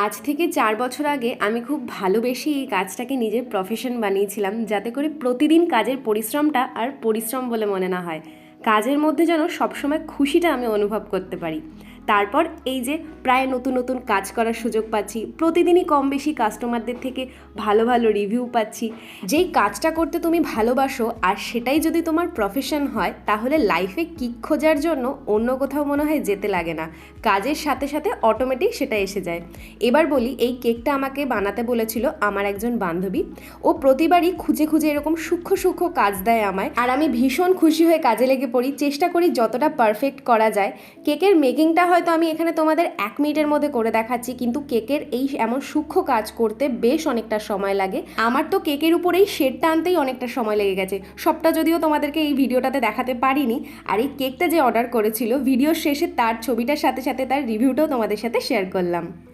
আজ থেকে ৪ বছর আগে আমি খুব ভালোবেসে এই কাজটাকে নিজের প্রফেশন বানিয়েছিলাম, যাতে করে প্রতিদিন কাজের পরিশ্রমটা আর পরিশ্রম বলে মনে না হয়। কাজের মধ্যে যেন সবসময় খুশিটা আমি অনুভব করতে পারি। তারপর এই যে প্রায় নতুন নতুন কাজ করার সুযোগ পাচ্ছি, প্রতিদিনই কম বেশি কাস্টমারদের থেকে ভালো ভালো রিভিউ পাচ্ছি। যেই কাজটা করতে তুমি ভালোবাসো আর সেটাই যদি তোমার প্রফেশন হয়, তাহলে লাইফে কিক খোঁজার জন্য অন্য কোথাও মনে হয় যেতে লাগে না। কাজের সাথে সাথে অটোমেটিক সেটা এসে যায়। এবার বলি, এই কেকটা আমাকে বানাতে বলেছিল আমার একজন বান্ধবী। ও প্রতিবারই খুঁজে খুঁজে এরকম সূক্ষ্ম সূক্ষ্ম কাজ দেয় আমায়, আর আমি ভীষণ খুশি হয়ে কাজে লেগে পড়ি, চেষ্টা করি যতটা পারফেক্ট করা যায়। কেকের মেকিংটা হয়তো আমি এখানে তোমাদের 1 মিনিটের মধ্যে করে দেখাচ্ছি, কিন্তু কেকের এই এমন সূক্ষ্ম কাজ করতে বেশ অনেকটা সময় লাগে। আমার তো কেকের উপর এই শেডটা আনতেই অনেকটা সময় লেগে গেছে, সবটা যদিও তোমাদেরকে এই ভিডিওটাতে দেখাতে পারিনি। আর এই কেকটা যে অর্ডার করেছিল, ভিডিওর শেষে তার ছবিটার সাথে সাথে তার রিভিউটাও তোমাদের সাথে শেয়ার করলাম।